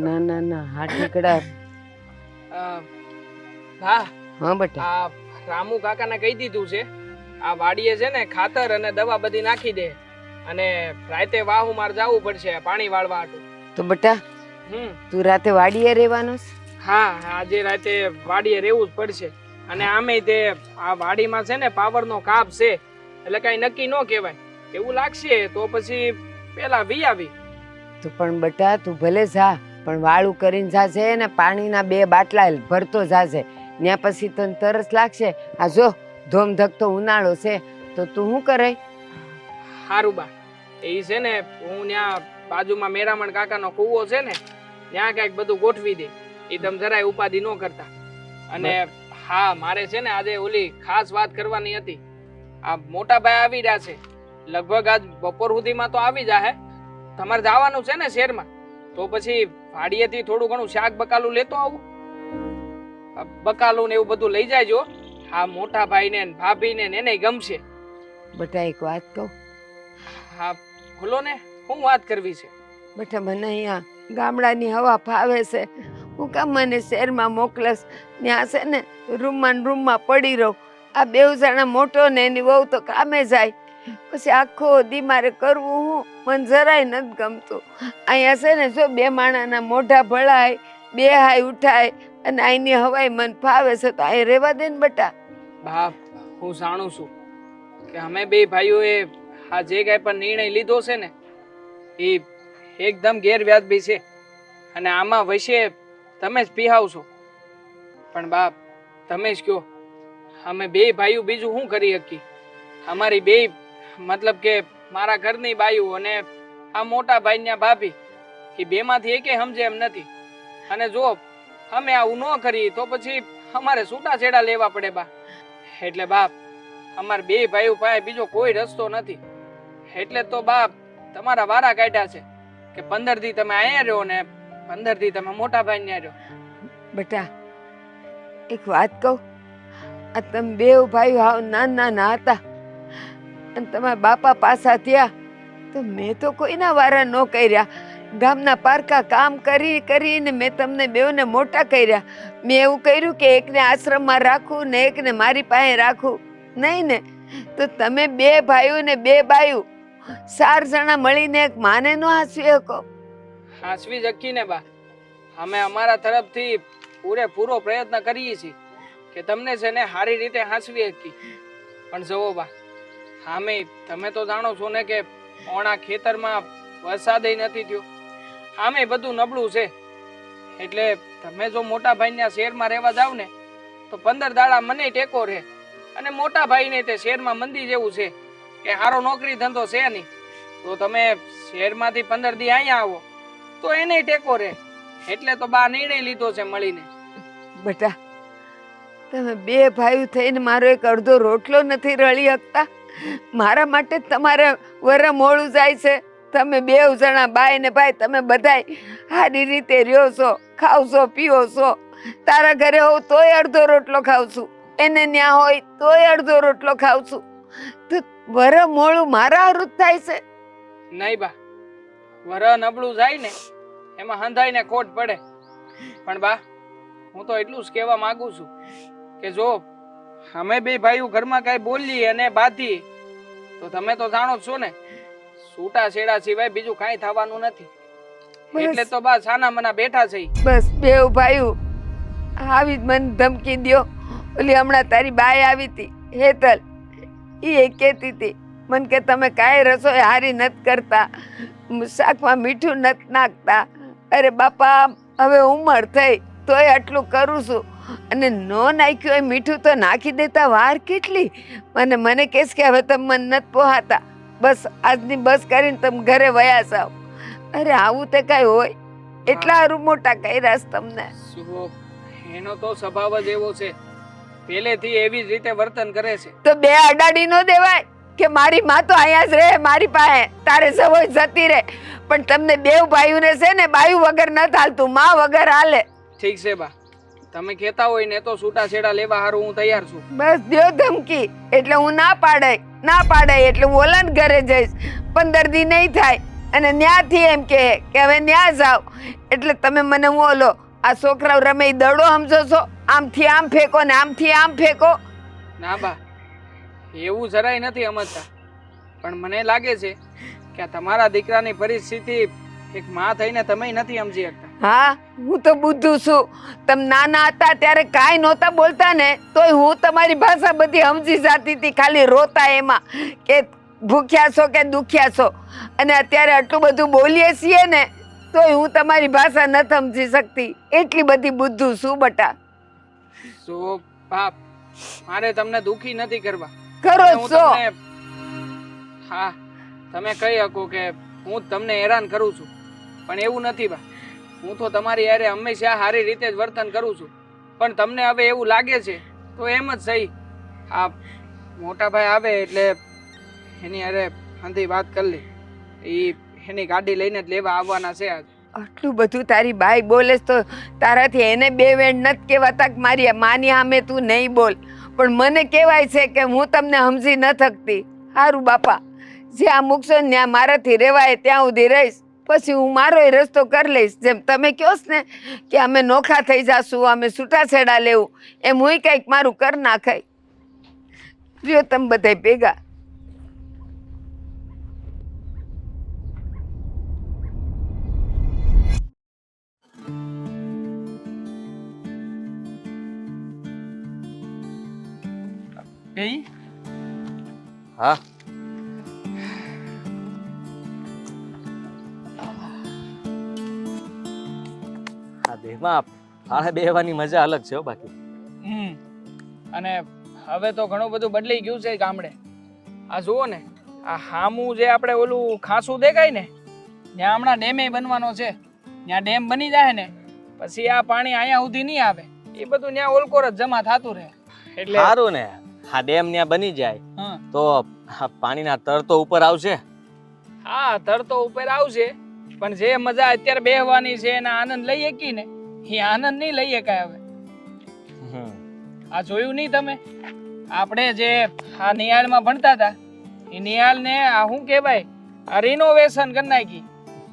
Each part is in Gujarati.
ના ના ના હા ઠીકડા. હા હા બેટા. આ રામુ કાકાને કહી દીધું છે આ વાડીએ છે ને ખાતર અને દવા બધી નાખી દે અને રાતે વાહુ માર જવું પડશે પાણી વાળવા હાટુ. તો બેટા તું રાતે વાડીએ રહેવાનો છે? હા આજે રાતે વાડીએ રહેવું જ પડશે અને આમે તે આ વાડીમાં છે ને પાવરનો કાપ છે એટલે કઈ નક્કી ન કહેવાય. એવું લાગશે તો પછી પેલા વી આવી. તો પણ બેટા તું ભલે જા પણ વાળું કરીને જાશે ને પાણીના 2 બાટલા ભરતો જાશે. ત્યાં પછી તને તરસ લાગશે. આ જો ધોમધકતો ઉનાળો છે તો તું શું કરે? હારું બા એ છે ને હું ત્યાં બાજુમાં મેરામણ કાકાનો કૂવો છે ને ત્યાં કઈક બધું ગોઠવી દે. એ તમે જરાય ઉપાધિ ન કરતા. અને હા મારે છે ને આજે ઓલી ખાસ વાત કરવાની હતી. આ મોટા ભાઈ આવી રહ્યા છે લગભગ આજ બપોર સુધીમાં તો આવી જાહે. તમારે જવાનું છે ને શહેરમાં તો પછી વાડીએથી થોડું ઘણું શાક બકાલું લેતો આવું. બકાલું ને એવું બધું લઈ જાયજો. હા મોટા ભાઈ ને ભાભી ને એને ગમશે. બેટા એક વાત કહું? હા બોલો ને શું વાત કરવી છે? બેટા મને અહીંયા ગામડાની હવા ફાવે છે. હું કામ મને શહેરમાં મોકલસ? ત્યાં છે ને રૂમમાં પડી રહું. આ 2 જણા મોટો ને એની વહુ તો કામે જાય. પછી આખો દી મારે કરવું હું? મને જરાય નથી ગમતું. અહીંયા છે ને જો 2 માણાના મોઢા ભળાય 2 હાય ઉઠાય અને અહીંની હવાય મન ફાવે છે તો અહીં રહેવા દે ને બેટા. બાપ હું જાણું છું કે અમે 2 ભાઈઓએ આ જે કઈ પણ નિર્ણય લીધો છે ને એ એકદમ ગેરવ્યાજબી છે અને આમાં વૈશે તમે જ પીહાવશો. પણ બાપ તમે જ કયો અમે 2 ભાઈઓ બીજું શું કરી શકીએ? અમારી 2 મતલબ કે મારા ઘરની બાઈઓ અને આ મોટા ભાઈના ભાભી એ 2 માંથી એકે સમજે એમ નથી. અને જો અમે આવું ન કરીએ તો પછી અમારે છૂટાછેડા લેવા પડે બા. એટલે બાપ અમાર 2 ભાઈઓ પાસે બીજો કોઈ રસ્તો નથી. એટલે તો બાપ તમારા વારા કાઢ્યા છે કે 15 દી તમે અહીંયા રહ્યો ને 15 દી તમે મોટા ભાઈ ત્યાં રહ્યો. બેટા એક વાત કહું? આ તમે 2 ભાઈઓ હાવ નાના હતા અને તમારા બાપા પાછા થયા તો મેં તો કોઈના વારા ન કર્યા. ગામના પારકા કામ કરીને મેં તમને 2ને મોટા કર્યા. મેં એવું કર્યું કે એકને આશ્રમમાં રાખું ને એકને મારી પાસે રાખું નહીં ને? તો તમે 2 ભાઈઓ ને 2 બાયું 4 જણા મળીને એક માને નો હાંસવી શકો? હાંસવી જકી ને બા અમે અમારા તરફથી પૂરેપૂરો પ્રયત્ન કરીએ છીએ કે તમને છે ને સારી રીતે હાંસવી શકી. પણ જુઓ બા આમે તમે તો જાણો છો ને કે ઓણા ખેતરમાં વરસાદ નથી થયો. આમે બધું નબળું છે. એટલે તમે જો મોટા ભાઈના શહેરમાં રહેવા જાવ ને તો 15 દાડા મને ટેકો રહે અને મોટા ભાઈને તે શહેરમાં મંદી જેવું છે કે હારો નોકરી ધંધો છે નહીં. તો તમે શહેરમાંથી 15 દી અહીંયા આવો તો એને ટેકો રહે. એટલે તો બા નિર્ણય લીધો છે મળીને. બેટા તમે 2 ભાઈઓ થઈને મારો એક અડધો રોટલો નથી રળી શકતા? મારા માટે તમારે વર મોડું જાય છે. તમે 2 જણા બાઈ ને ભાઈ તમે બધાય સારી રીતે રહ્યો છો, ખાવ છો, પીવો છો. તારા ઘરે હોવ તોય અડધો રોટલો ખાવ છું, એને ન્યા હોય તોય અડધો રોટલો ખાવ છું. તો વર મોડું મારા હારું જ થાય છે? નહીં બા વર નબળું જાય ને એમાં હંધાઈને ખોટ પડે. પણ બા હું તો એટલું જ કહેવા માંગુ છું કે જો અમે 2 ભાઈઓ ઘરમાં કઈ બોલીએ અને બાંધીએ તો તમે તો જાણો જ છો ને છૂટા છેડા સિવાય બીજું કાંઈ થવાનું નથી. એટલે તો બા છાના મના બેઠા છે. બસ 2 ભાઈઓ આવી જ મને ધમકી દ્યો. ઓલી હમણાં તારી બાઈ આવી હતી હેતલ, એ કહેતી હતી મને કે તમે કાંઈ રસોઈ હારી નથી કરતા, શાકમાં મીઠું નથી નાખતા. અરે બાપા હવે ઉંમર થઈ તોય આટલું કરું છું અને નો નાખ્યું હોય મીઠું તો નાખી દેતા વાર કેટલી. મને કહેશ કે હવે તમે મને નથી પોહાતા, બસ આજની બસ કરીને તમે ઘરે વયા જાઓ. અરે આવું તે કાંઈ હોય? એટલા હારું મોટા કર્યા છે તમને. શું એનો તો સ્વભાવ જ એવો છે, પહેલેથી એવી જ રીતે વર્તન કરે છે. તો 2 અડાડી નો દેવાય કે મારી માં તો અહીંયા જ રહે મારી પાસે, તારે સવોય જતી રહે. પણ તમને 2 ભાઈઓને છે ને બાયું વગર ન ચાલતું, માં વગર હાલે. ઠીક છે બા તમે કહેતા હોય ને તો છૂટા છેડા લેવા હારું હું તૈયાર છું. બસ દ્યો ધમકી એટલે હું ના પાડાય એટલે હું ઓલાને ઘરે જઈશ. 15 દી નહીં થાય અને ન્યાથી એમ કે હવે ન્યા જાઓ. એટલે તમે મને હું ઓલો આ છોકરાઓ રમે ઈ દડો સમજો છો? આમથી આમ ફેંકો ને આમથી આમ ફેંકો. ના બા, એવું જરાય નથી સમજતા. પણ મને લાગે છે કે આ તમારા દીકરાની પરિસ્થિતિ એક માં થઈને તમે નથી સમજી શકતા. હા, હું તો બુદ્ધુ છું. તમે નાના હતા ત્યારે કાંઈ નહોતા બોલતા ને તોય હું તમારી ભાષા બધી સમજી જાતી હતી, ખાલી રોતા એમાં કે ભૂખ્યા છો કે દુખ્યા છો. અને અત્યારે આટલું બધું બોલીએ છીએ ને તોય હું તમારી ભાષા નથી સમજી શકતી. એટલી બધી બુદ્ધુ છું બટા. સો બાપ, મારે તમને દુખી નથી કરવા. કરો અને હું છો. હા, તમે કહી શકો કે હું તમને હેરાન કરું છું, પણ એવું નથી બા. હું તો તમારી હારે હંમેશા સારી રીતે જ વર્તન કરું છું. પણ તમને હવે એવું લાગે છે તો એમ જ સહી. આ મોટા ભાઈ આવે એટલે એની હારે અંધી વાત કરી લે. એની ગાડી લઈને જ લેવા આવવાના છે આજ. આટલું બધું તારી બાઈ બોલે તો તારાથી એને બે વેણ નથી કહેવાતા કે મારી માની સામે તું નહીં બોલ. પણ મને કહેવાય છે કે હું તમને સમજી ન શકતી. સારું બાપા, જ્યાં મૂકશો ને ત્યાં મારાથી રહેવાય ત્યાં સુધી રહીશ. પછી હું મારો રસ્તો કરી લઈશ. જેમ તમે કહો છો ને કે અમે નોખા થઈ જાશું, અમે છૂટાછેડા લેવું, એમ હું કંઈક મારું કરી નાખાય. જો તમે બધા ભેગા. ગઈ હા, આ દેહમાં ફાળે બેહવાની મજા અલગ છે હો બાકી. અને હવે તો ઘણું બધું બદલાઈ ગયું છે ગામડે. આ જુઓ ને, આ હામું જે આપણે ઓલું ખાસું દેખાય ને ત્યાં હમણાં ડેમે બનવાનો છે. ત્યાં ડેમ બની જાય ને પછી આ પાણી અહીંયા સુધી નહીં આવે. એ બધું ત્યાં ઓલકોર જ જમા થતું રહે. એટલે સારું ને, આ ડેમ ત્યાં બની જાય હા તો આ પાણીના તર તો ઉપર આવશે. હા, તર તો ઉપર આવશે, પણ જે મજા અત્યારે બેહવાની છે એના આનંદ લઈ શકી ને એ આનંદ નહીં લઈ શકાય હવે. હમ. આ જોયું નહીં તમે? આપણે જે આ નિહાળમાં ભણતા હતા એ નિહાળને આ શું કહેવાય, આ રિનોવેશન કરી નાખી.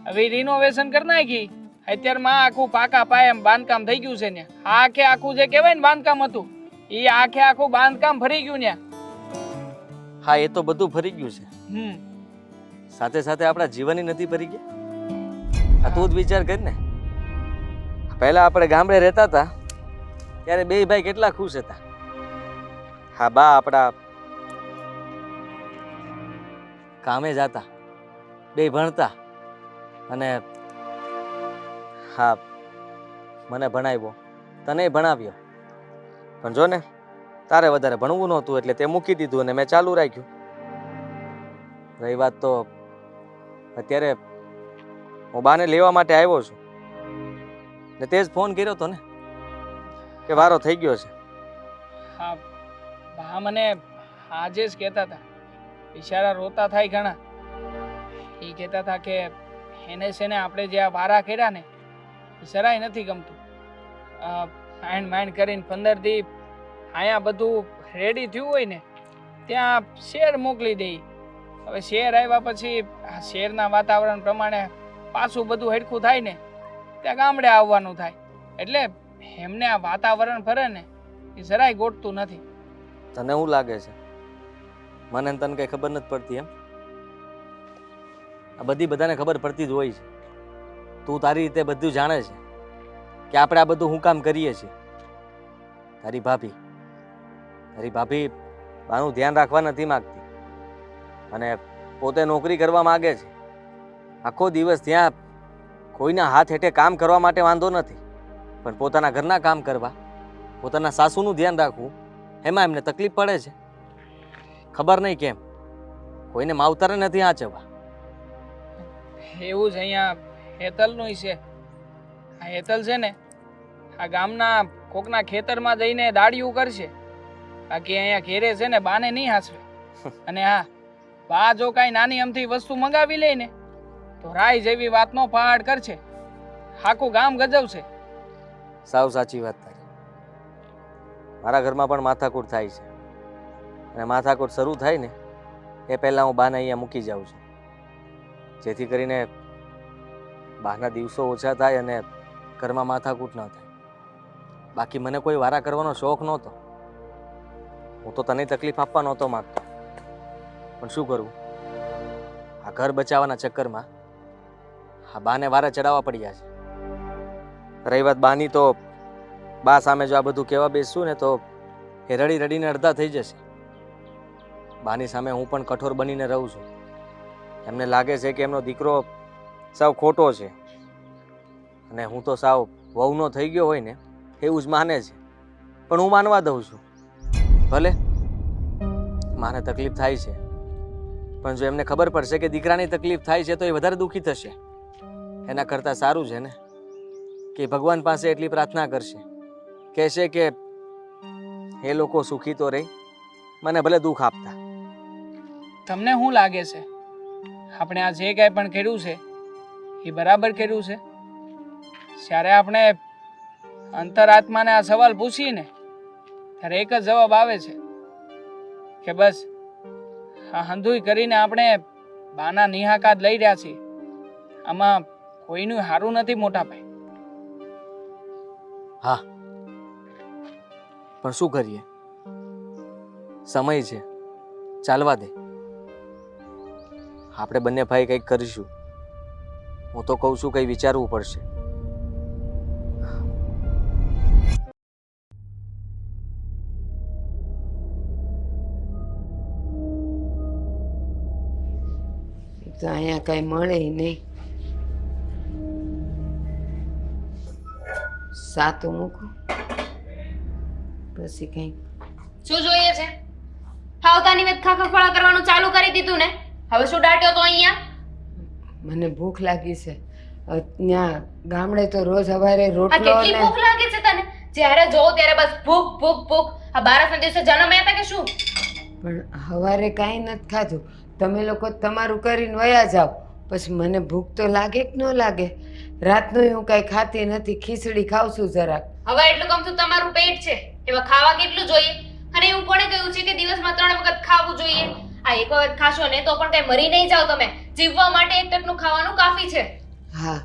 હવે રિનોવેશન કરી નાખી અત્યારમાં આખું પાકા પાયે બાંધકામ થઈ ગયું છે ને. આ આખે આખું જે કહેવાય ને બાંધકામ હતું એ આખે આખું બાંધકામ ફરી ગયું ને. હા, એ તો બધું ફરી ગયું છે. હમ સાથે સાથે આપણા જીવનની નથી ફરી ગયા. આ તું જ વિચાર કર ને, પહેલા આપણે ગામડે રહેતા હતા ત્યારે બે ભાઈ કેટલા ખુશ હતા. હા, બા આપણા કામે જતા, બે ભણતા, અને હા, મને ભણાવ્યો, તને ભણાવ્યો. પણ જો ને, તારે વધારે ભણવું નહોતું એટલે તે મૂકી દીધું અને મેં ચાલુ રાખ્યું. રહી વાત તો અત્યારે હું બાને લેવા માટે આવ્યો છું ને તે જ ફોન કર્યો હતો ને કે વારો થઈ ગયો છે. હા, બા મને આજે જ કહેતા હતા. બિચારા રોતા થાય ઘણા. એ કહેતા હતા કે એને છે ને આપણે જે આ વારા કર્યા ને એ જરાય નથી ગમતું. આઈન માઇન્ડ કરીને 15 દી અહીંયા બધું રેડી થયું હોય ને ત્યાં શેર મોકલી દઈ. હવે શેર આવ્યા પછી આ શેરના વાતાવરણ પ્રમાણે પાછું બધું હરખું થાય ને ત્યાં ગામડે આવવાનું થાય. એટલે એમને આ વાતાવરણ ફરે ને એ જરાય ગોઠતું નથી. તને શું લાગે છે, મને ને તને કઈ ખબર નથી પડતી એમ? આ બધી બધાને ખબર પડતી જ હોય છે. તું તારી રીતે બધું જાણે છે કે આપણે આ બધું હું કામ કરીએ છીએ. તારી ભાભી બાનું ધ્યાન રાખવા નથી માંગતી અને પોતે નોકરી કરવા માંગે છે. આખો દિવસ ત્યાં કોઈના હાથ હેઠે કામ કરવા માટે વાંધો નથી, પણ પોતાના ઘરના કામ કરવા, પોતાના સાસુનું ધ્યાન રાખવું એમાં એમને તકલીફ પડે છે. ખબર નહીં કેમ કોઈને માવતરે નથી આંચવા. એવું જ અહીંયા હેતલનું છે. આ હેતલ છે ને આ ગામના કોકના ખેતરમાં જઈને દાડિયું કરશે, બાકી અહીંયા ઘેરે છે ને બાને નહીં હાંસવે. અને હા, બા જો કાંઈ નાની અમથી વસ્તુ મંગાવી લે ને તો રાય જેવી વાતનો પહાડ કરશે, આખું ગામ ગજવશે. સાવ સાચી વાત તારી. મારા ઘરમાં પણ માથાકૂટ થાય છે અને માથાકૂટ શરૂ થાય ને એ પહેલાં હું બાને અહીંયા મૂકી જાઉં છું. જેથી કરીને બહારના દિવસો ઓછા થાય અને ઘરમાં માથાકૂટ ન થાય. બાકી મને કોઈ વારા કરવાનો શોખ નહોતો. હું તો તને તકલીફ આપવા નહોતો માંગતો, પણ શું કરું, આ ઘર બચાવવાના ચક્કરમાં આ બાને વારે ચડાવવા પડ્યા છે. રહી વાત બાની, તો બા સામે જો આ બધું કહેવા બેસશું ને તો એ રડી રડીને અડધા થઈ જશે. બાની સામે હું પણ કઠોર બનીને રહું છું. એમને લાગે છે કે એમનો દીકરો સાવ ખોટો છે અને હું તો સાવ વહુનો થઈ ગયો હોય ને એવું જ માને છે. પણ હું માનવા દઉં છું. ભલે માને તકલીફ થાય છે, પણ જો એમને ખબર પડશે કે દીકરાની તકલીફ થાય છે તો એ વધારે દુઃખી થશે. એના કરતાં સારું છે ને કે ભગવાન પાસે એટલી પ્રાર્થના કરશે, કહેશે કે એ લોકો સુખી તો રહે, મને ભલે દુઃખ આપતા. તમને શું લાગે છે આપણે આ જે કાંઈ પણ કર્યું છે એ બરાબર કર્યું છે? જ્યારે આપણે અંતરાત્માને આ સવાલ પૂછીએ ને ત્યારે એક જ જવાબ આવે છે કે બસ આ હંધુઈ કરીને આપણે બાના નિહાકાત લઈ રહ્યા છીએ. આમાં કોઈનું સારું નથી મોટા ભાઈ. હા, પણ શું કરીએ, સમય છે, ચાલવા દે. આપણે બંને ભાઈ કંઈક કરીશું. હું તો કહું છું કંઈ વિચારવું પડશે. તો અહીંયા કઈ મળે નહીં. સાતું મૂકું પછી કઈ શું જોઈએ છે? ખાવતાની વેત ખાખખોળા કરવાનું ચાલુ કરી દીધું ને? હવે શું ડાટ્યો તો અહીંયા? મને ભૂખ લાગી છે. ત્યાં ગામડે તો રોજ સવારે આ રોટલો કેટલી ને ભૂખ લાગે છે તને? જ્યારે જોઉં ત્યારે બસ ભૂખ ભૂખ ભૂખ. આ બારસના દિવસે જન્મ્યા હતા કે શું? પણ સવારે કાંઈ નથી ખાધું. તમે લોકો તમારું કરીને વયા જાઓ, પછી મને ભૂખ તો લાગે કે ન લાગે. રાતનું હું કાંઈ ખાતી નથી, ખીચડી ખાઉં છું જરાક. હવે એટલું કમતું તમારું પેટ છે, એમાં ખાવા કેટલું જોઈએ? અને એવું કોણે કહ્યું છે કે દિવસમાં 3 વખત ખાવું જોઈએ? આ એક વખત ખાશો ને તો પણ કઈ મરી નહીં જાઓ તમે. જીવવા માટે એક ટકનું ખાવાનું કાફી છે. હા,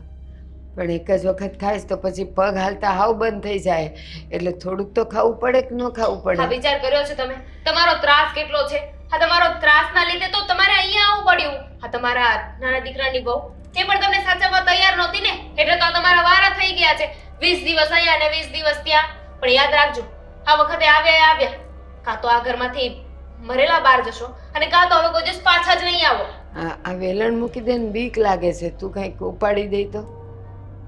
પણ એક જ વખત ખાઈશ તો પછી પગ હાલતા હાવ બંધ થઈ જાય, એટલે થોડુંક તો ખાવું પડે કે ન ખાવું આ પડે? વિચાર કર્યો છે તમે? તમારો ત્રાસ કેટલો છે? આ તમારો ત્રાસના લીધે તો તમારે અહીંયા આવવું પડ્યું. આ તમારા નાના દીકરાની વહુ એ પણ તમને સાચવવા તૈયાર નહોતી ને, એટલે તો આ તમારા વારા થઈ ગયા છે. 20 દિવસ અહીંયા ને 20 દિવસ ત્યાં. પણ યાદ રાખજો, આ વખતે આવ્યા કાં તો આ ઘરમાંથી મરેલા બહાર જશો અને કાં તો હવે કોઈ દિવસ પાછા જ નહીં આવો. આ વેલણ મૂકી દે ને બીક લાગે છે. તું કંઈક ઉપાડી દે તો.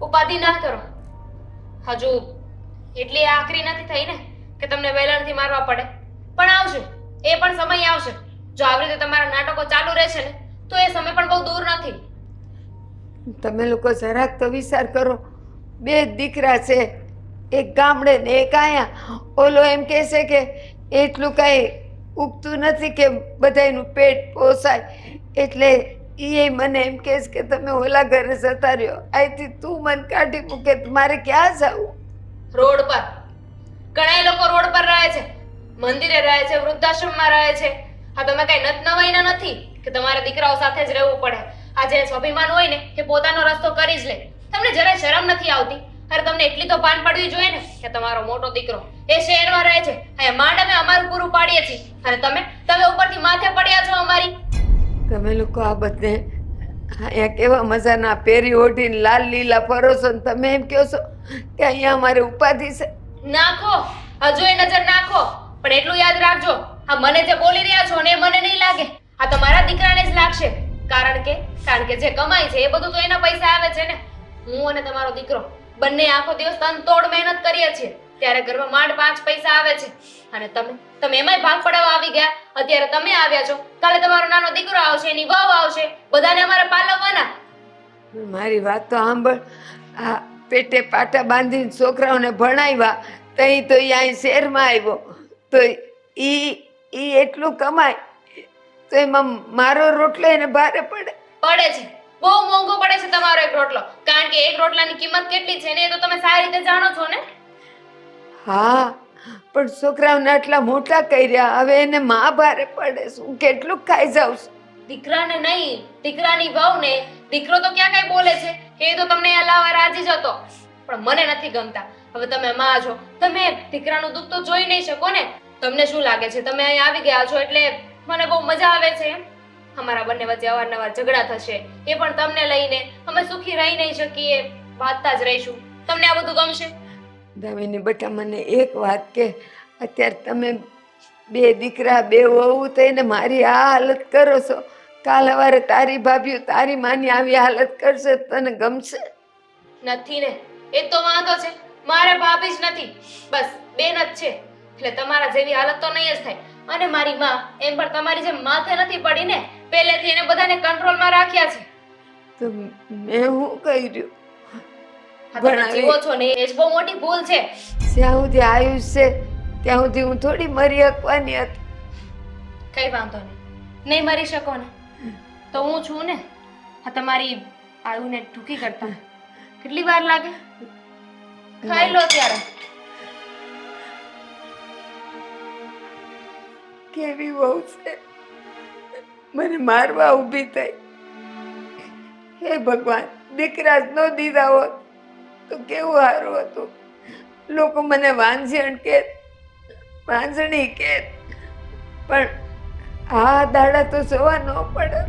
ઉપાધિ ના કરો. હજુ એટલી આખરી નથી થઈ ને કે તમને વેલણથી મારવા પડે. પણ આવશે, એ પણ સમય આવશે. જો આવી રીતે તમારા નાટકો ચાલુ રહેશે ને તો એ સમય પણ બહુ દૂર નથી. તમે લોકો જરાક તો વિચાર કરો. 2 દીકરા છે, એક ગામડે ને એક અહીંયા. ઓલો એમ કહે છે કે એટલું કાંઈ ઉગતું નથી કે બધાયનું પેટ પોસાય, એટલે એ મને એમ કહે છે કે તમે ઓલા ઘરે જતા રહ્યો. અહીંથી તું મને કાઢી મૂકે તો મારે ક્યાં જવું? રોડ પર ઘણા લોકો રોડ પર રહે છે, મંદિરે રહે છે, વૃદ્ધાશ્રમમાં રહે છે. હા, તમે કઈ નવાઈના નથી કે તમારે દીકરાઓ સાથે જ રહેવું પડે. આ જે સ્વાભિમાન હોય ને એ પોતાનો રસ્તો કરી જ લે. તમને જરાય શરમ નથી આવતી? અરે તમને એટલી તો ભાન પડવી જોઈએ ને કે તમારો મોટો દીકરો એ શહેરમાં રહે છે, અહીંયા માંડ અમે અમારું પૂરું પાડીએ છીએ, અને તમે ઉપરથી માથે પડ્યા છો અમારી. તમે લોકો આ બધે અહીંયા કેવા મજાના પહેરી ઓઢીને લાલ લીલા ફરો છો ને તમે એમ કહો છો કે અહીંયા અમારે ઉપાધિ છે? નાખો, હજુ એ નજર નાખો, પણ એટલું યાદ રાખજો, આ મને જે બોલી રહ્યા છો ને એ મને નહીં લાગે, આ તમારા દીકરાને જ લાગશે. કારણ કે જે કમાય છે એ બધું તો એના પૈસા આવે છે ને. હું અને તમારો દીકરો બંને આખો દિવસ તનતોડ મહેનત કરીએ છીએ, ત્યારે ઘરમાં માંડ 5 પૈસા આવે છે. અને તમે એમાંય ભાગ પડાવવા આવી ગયા. અત્યારે તમે આવ્યા છો, કાલે તમારો નાનો દીકરો આવશે, એની વહુ આવશે, બધાને અમારે પાલવવાના. મારી વાત તો સાંભળ. આ પેટે પાટા બાંધીને છોકરાઓને ભણાવ્યા, તઈ તો એ અહીં શહેરમાં આવ્યો તો ઈ એટલું કમાય તો એમાં મારો રોટલો એને ભારે પડે છે. બહુ મોંઘો પડે છે તમારો એક રોટલો, કારણ કે એક રોટલાની કિંમત કેટલી છે ને એ તો તમે સારી રીતે જાણો છો ને. હા, પણ છોકરાઓને આટલા મોટા કર્યા, હવે એને માં ભારે પડે. શું કેટલું ખાઈ જાઉં છું? દીકરાને નહીં, દીકરાની વહુને દીકરો તો ક્યાં કઈ બોલે છે, એ તો તમને અહીંયા લાવવા રાજી જ હતો, પણ મને નથી ગમતા. હવે તમે માં છો, તમે દીકરાનું દુઃખ તો જોઈ નહીં શકો ને. તમને શું લાગે છે તમે અહીંયા આવી ગયા છો એટલે મને બહુ મજા આવે છે એમ? અમારા બંને વચ્ચે અવારનવાર ઝઘડા થશે, એ પણ તમને લઈને. અમે સુખી રહી નહીં શકીએ, વાંચતા જ રહીશું. તમને આ બધું ગમશે? દામિની બેટા, મને એક વાત કે, અત્યારે તમે બે દીકરા બે વહુ થઈને મારી આ હાલત કરો છો, કાલ સવારે તારી ભાભીઓ તારી માની આવી હાલત કરશે તો તને ગમશે? નથી ને, એ તો વાંધો છે. મારે ભાભી જ નથી, બસ બેન જ છે. એટલે તમારા જેવી હાલત તો નહીં જ થાય. અને મારી માં એમ પણ તમારી જેમ માથે નથી પડી ને, પહેલેથી એને બધાને કંટ્રોલમાં રાખ્યા છે. તો મેં શું કર્યું? આ તમે જીવો છો ને એ જ બહુ મોટી ભૂલ છે. જ્યાં સુધી આયુષ છે ત્યાં સુધી હું થોડી મરી શકવાની હતી. કઈ વાંધો નહીં મરી શકો ને, તો હું છું ને. આ તમારી આયુને ટૂંકી કરતા કેટલી વાર લાગે? ખાઈ લો ત્યારે. કેવી વહુ છે, મને મારવા ઊભી થઈ. હે ભગવાન, દીકરા જ ન દીધા હોત તો કેવું સારું હતું. લોકો મને વાંઝણ કે વાંઝણી કે, પણ આ દાડા તો સવા ન પડે.